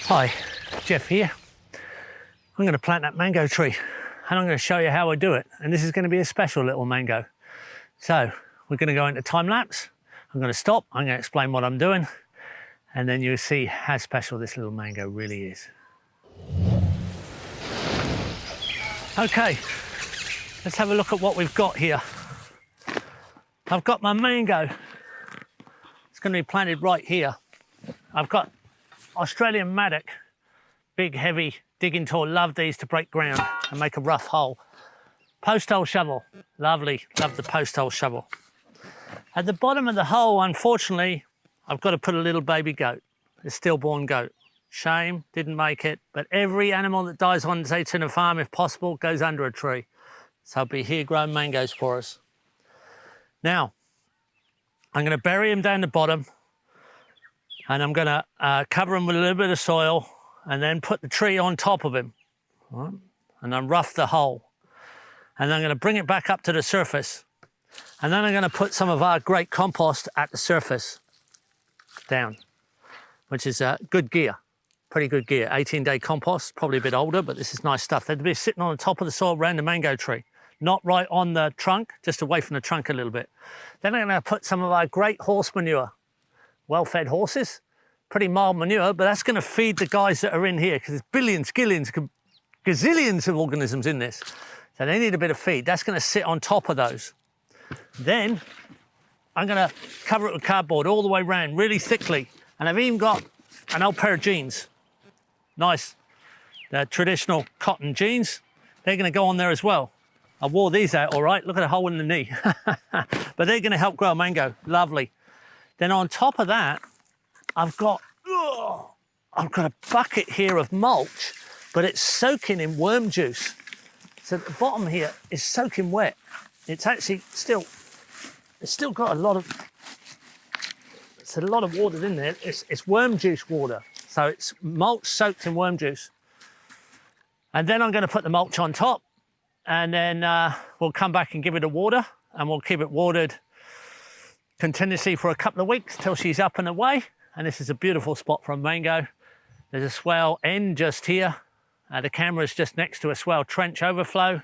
Hi, Geoff here. I'm going to plant that mango tree and I'm going to show you how I do it. And this is going to be a special little mango. So we're going to go into time lapse. I'm going to stop. I'm going to explain what I'm doing. And then you'll see how special this little mango really is. Okay, let's have a look at what we've got here. I've got my mango. It's going to be planted right here. I've got Australian mattock, big, heavy digging tool. Love these to break ground and make a rough hole. Post hole shovel, lovely, love the post hole shovel. At the bottom of the hole, unfortunately, I've got to put a little baby goat, a stillborn goat. Shame, didn't make it, but every animal that dies on Zaytuna farm, if possible, goes under a tree. So I'll be here growing mangoes for us. Now, I'm going to bury them down the bottom, and I'm going to cover them with a little bit of soil and then put the tree on top of him. Right? And then rough the hole. And I'm going to bring it back up to the surface. And then I'm going to put some of our great compost at the surface down, which is good gear, pretty good gear. 18-day compost, probably a bit older, but this is nice stuff. They'd be sitting on the top of the soil around the mango tree, not right on the trunk, just away from the trunk a little bit. Then I'm going to put some of our great horse manure. Well-fed horses, pretty mild manure, but that's going to feed the guys that are in here because there's billions, gillions, gazillions of organisms in this. So they need a bit of feed. That's going to sit on top of those. Then I'm going to cover it with cardboard all the way around, really thickly. And I've even got an old pair of jeans. Nice, the traditional cotton jeans. They're going to go on there as well. I wore these out all right. Look at the hole in the knee. But they're going to help grow a mango. Lovely. Then on top of that, I've got a bucket here of mulch, but it's soaking in worm juice. So the bottom here is soaking wet. It's actually it's still got a lot of water in there. It's worm juice water. So it's mulch soaked in worm juice. And then I'm going to put the mulch on top, and then we'll come back and give it a water, and we'll keep it watered continuously for a couple of weeks till she's up and away. And this is a beautiful spot for a mango. There's a swell end just here. The camera's just next to a swell trench overflow.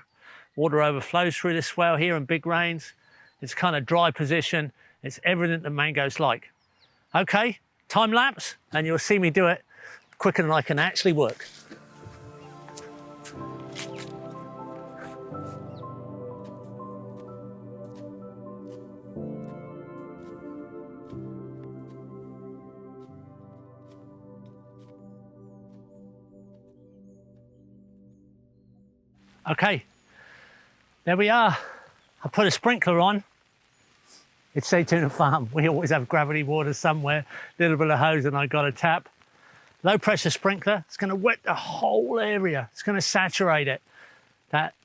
Water overflows through this swell here in big rains. It's kind of dry position. It's everything that mangoes like. Okay, time lapse, and you'll see me do it quicker than I can actually work. Okay, there we are. I put a sprinkler on. It's Zaytuna farm. We always have gravity water somewhere, a little bit of hose, and I got a tap. Low pressure sprinkler. It's going to wet the whole area. It's going to saturate it. That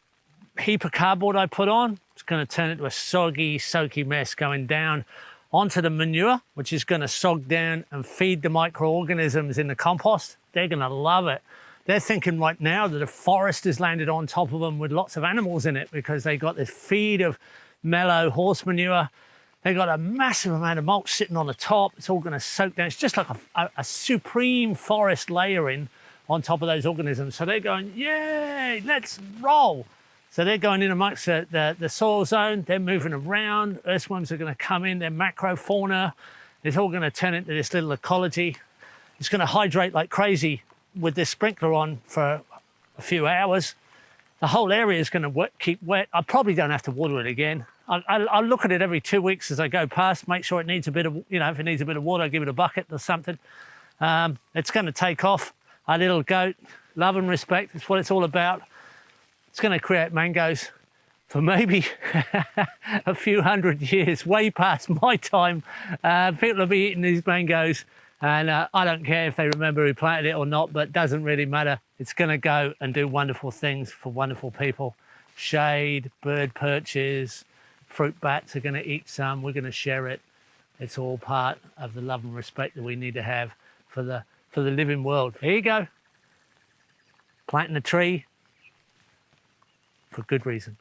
heap of cardboard I put on, it's going to turn it into a soggy, soaky mess going down onto the manure, which is going to sog down and feed the microorganisms in the compost. They're going to love it. They're thinking right now that a forest has landed on top of them with lots of animals in it because they got this feed of mellow horse manure. They got a massive amount of mulch sitting on the top. It's all going to soak down. It's just like a supreme forest layering on top of those organisms. So they're going, yay, let's roll. So they're going in amongst the soil zone. They're moving around. Earthworms are going to come in. They're macrofauna. It's all going to turn into this little ecology. It's going to hydrate like crazy with this sprinkler on for a few hours. The whole area is going to keep wet. I probably don't have to water it again. I'll look at it every 2 weeks as I go past, make sure it needs a bit of, if it needs a bit of water, I'll give it a bucket or something. It's going to take off. Our little goat, love and respect, it's what it's all about. It's going to create mangoes for maybe a few hundred years, way past my time. People will be eating these mangoes. And I don't care if they remember who planted it or not, but it doesn't really matter. It's going to go and do wonderful things for wonderful people. Shade, bird perches, fruit bats are going to eat some. We're going to share it. It's all part of the love and respect that we need to have for the living world. Here you go. Planting a tree for good reason.